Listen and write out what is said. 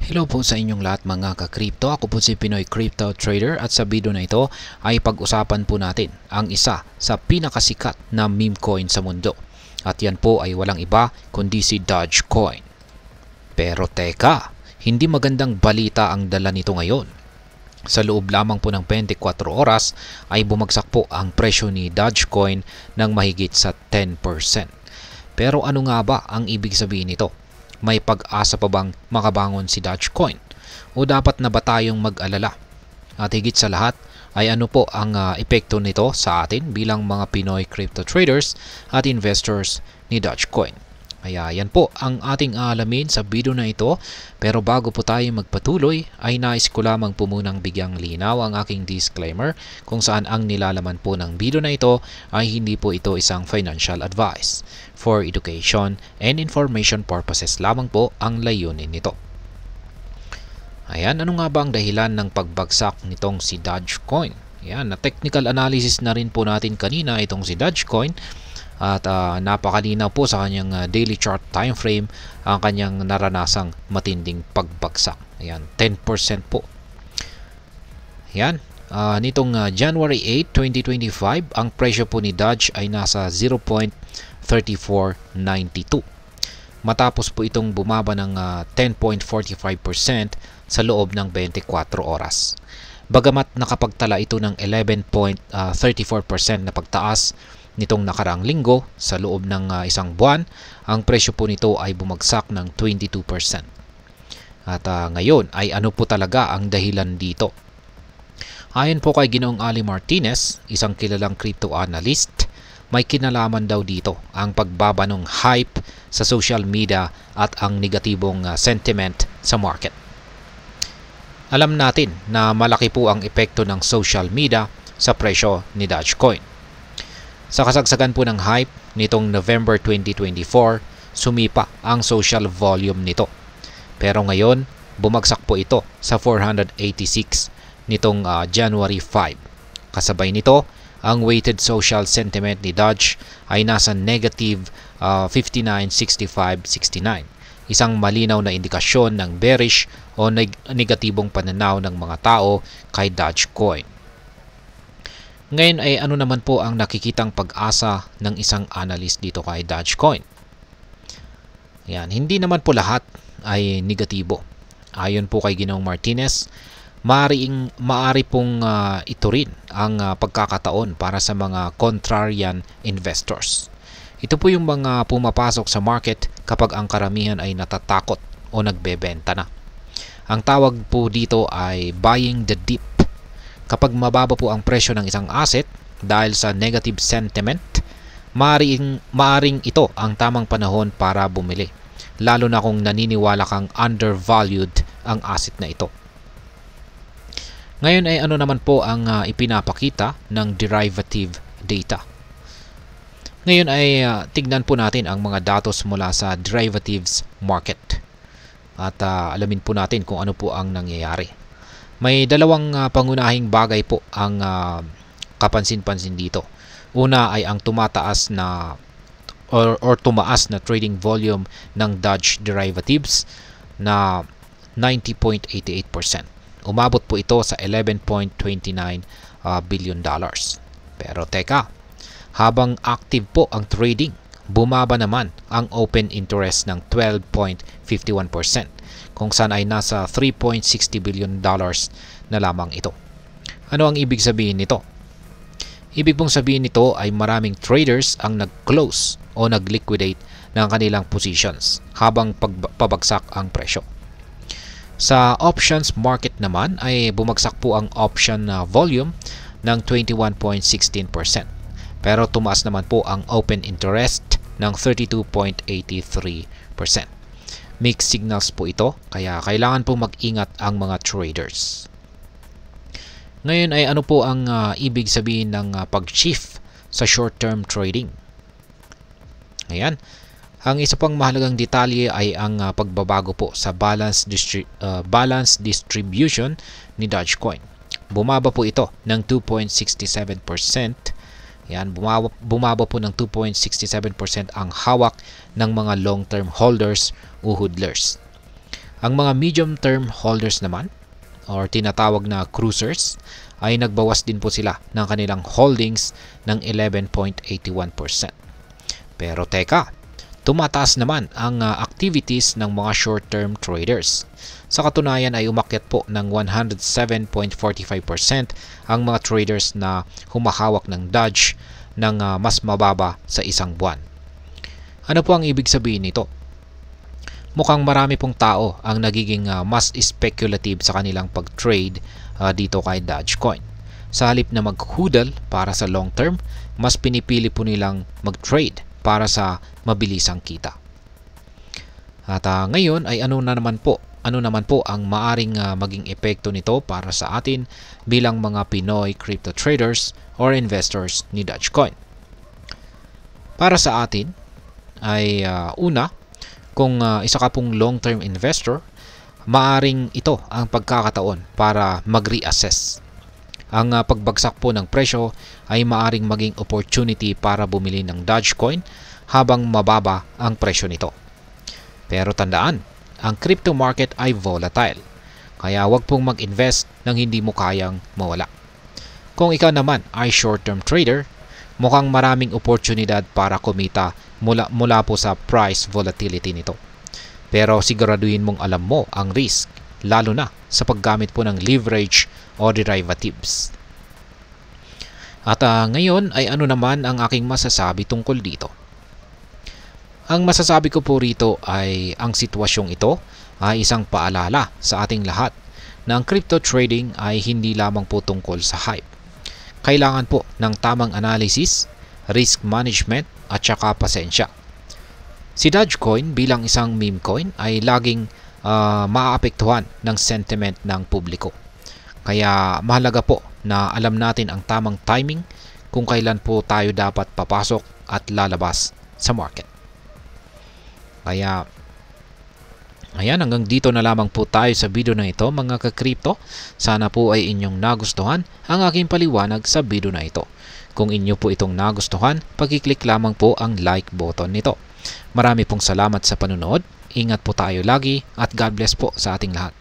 Hello po sa inyong lahat mga ka-crypto. Ako po si Pinoy Crypto Trader at sa video na ito ay pag-usapan po natin ang isa sa pinakasikat na meme coin sa mundo. At yan po ay walang iba kundi si Dogecoin. Pero teka, hindi magandang balita ang dala nito ngayon. Sa loob lamang po ng 24 oras ay bumagsak po ang presyo ni Dogecoin ng mahigit sa 10%. Pero ano nga ba ang ibig sabihin nito? May pag-asa pa bang makabangon si Dogecoin? O dapat na ba tayong mag-alala? At higit sa lahat ay ano po ang epekto nito sa atin bilang mga Pinoy crypto traders at investors ni Dogecoin? Kaya yan po ang ating aalamin sa video na ito. Pero bago po tayo magpatuloy ay nais ko lamang po munang bigyang linaw ang aking disclaimer kung saan ang nilalaman po ng video na ito ay hindi po ito isang financial advice. For education and information purposes lamang po ang layunin nito. Ayan, ano nga ba ang dahilan ng pagbagsak nitong si Dogecoin? Ayan, na technical analysis na rin po natin kanina itong si Dogecoin. At napakalinaw po sa kanyang daily chart time frame ang kanyang naranasang matinding pagbagsak. Ayan, 10% po. Ayan, nitong January 8, 2025, ang presyo po ni Doge ay nasa 0.3492. Matapos po itong bumaba ng 10.45% sa loob ng 24 oras. Bagamat nakapagtala ito ng 11.34% na pagtaas nitong nakaraang linggo sa loob ng isang buwan, ang presyo po nito ay bumagsak ng 22%. At ngayon ay ano po talaga ang dahilan dito? Ayon po kay Ginoong Ali Martinez, isang kilalang crypto analyst, may kinalaman daw dito ang pagbaba ng hype sa social media at ang negatibong sentiment sa market. Alam natin na malaki po ang epekto ng social media sa presyo ni Dogecoin. Sa kasagsagan po ng hype nitong November 2024, sumipa ang social volume nito. Pero ngayon, bumagsak po ito sa 486 nitong January 5. Kasabay nito, ang weighted social sentiment ni Doge ay nasa negative 59.6569. Isang malinaw na indikasyon ng bearish o negatibong pananaw ng mga tao kay Dogecoin. Ngayon ay ano naman po ang nakikitang pag-asa ng isang analyst dito kay Dogecoin? Yan, hindi naman po lahat ay negatibo. Ayon po kay Ginoong Martinez, maaari pong ito rin ang pagkakataon para sa mga contrarian investors. Ito po yung mga pumapasok sa market kapag ang karamihan ay natatakot o nagbebenta na. Ang tawag po dito ay buying the dip. Kapag mababa po ang presyo ng isang asset dahil sa negative sentiment, maaring ito ang tamang panahon para bumili, lalo na kung naniniwala kang undervalued ang asset na ito. Ngayon ay ano naman po ang ipinapakita ng derivative data. Ngayon ay tignan po natin ang mga datos mula sa derivatives market at alamin po natin kung ano po ang nangyayari. May dalawang pangunahing bagay po ang kapansin-pansin dito. Una ay ang tumataas na or tumaas na trading volume ng Doge derivatives na 90.88%. Umabot po ito sa 11.29 billion dollars. Pero teka, habang active po ang trading, bumaba naman ang open interest ng 12.51%. Kung saan ay nasa 3.60 billion dollars na lamang ito. Ano ang ibig sabihin nito? Ibig pong sabihin nito ay maraming traders ang nag-close o nag-liquidate ng kanilang positions habang pabagsak ang presyo. Sa options market naman ay bumagsak po ang option volume ng 21.16%. Pero tumaas naman po ang open interest ng 32.83%. Mixed signals po ito, kaya kailangan po mag-ingat ang mga traders. Ngayon ay ano po ang ibig sabihin ng pag-shift sa short-term trading? Ayan. Ang isa pang mahalagang detalye ay ang pagbabago po sa balance distribution ni Dogecoin. Bumaba po ito ng 2.67%. Yan, bumaba po ng 2.67% ang hawak ng mga long-term holders o hodlers. Ang mga medium-term holders naman, or tinatawag na cruisers, ay nagbawas din po sila ng kanilang holdings ng 11.81%. Pero teka, tumataas naman ang activities ng mga short-term traders. Sa katunayan ay umakyat po ng 107.45% ang mga traders na humahawak ng Dodge ng mas mababa sa isang buwan. Ano po ang ibig sabihin nito? Mukhang marami pong tao ang nagiging mas speculative sa kanilang pag-trade dito kay Dogecoin. Sa halip na mag-hodl para sa long term, mas pinipili po nilang mag-trade para sa mabilisang kita. At ngayon ay ano naman po ang maaring maging epekto nito para sa atin bilang mga Pinoy crypto traders or investors ni Dogecoin. Para sa atin ay una, kung isa ka pong long-term investor, maaring ito ang pagkakataon para mag-reassess. Ang pagbagsak po ng presyo ay maaring maging opportunity para bumili ng Dogecoin habang mababa ang presyo nito. Pero tandaan, ang crypto market ay volatile, kaya wag pong mag-invest nang hindi mo kayang mawala. Kung ikaw naman ay short-term trader, mukhang maraming oportunidad para kumita mula po sa price volatility nito. Pero siguraduhin mong alam mo ang risk, lalo na sa paggamit po ng leverage o derivatives. At ngayon ay ano naman ang aking masasabi tungkol dito? Ang masasabi ko po rito ay ang sitwasyong ito ay isang paalala sa ating lahat na ang crypto trading ay hindi lamang po tungkol sa hype. Kailangan po ng tamang analysis, risk management at saka pasensya. Si Dogecoin bilang isang meme coin ay laging maaapektuhan ng sentiment ng publiko. Kaya mahalaga po na alam natin ang tamang timing kung kailan po tayo dapat papasok at lalabas sa market. Kaya ayan, hanggang dito na lamang po tayo sa video na ito mga ka-crypto. Sana po ay inyong nagustuhan ang aking paliwanag sa video na ito. Kung inyo po itong nagustuhan, pag-click lamang po ang like button nito. Marami pong salamat sa panonood. Ingat po tayo lagi at God bless po sa ating lahat.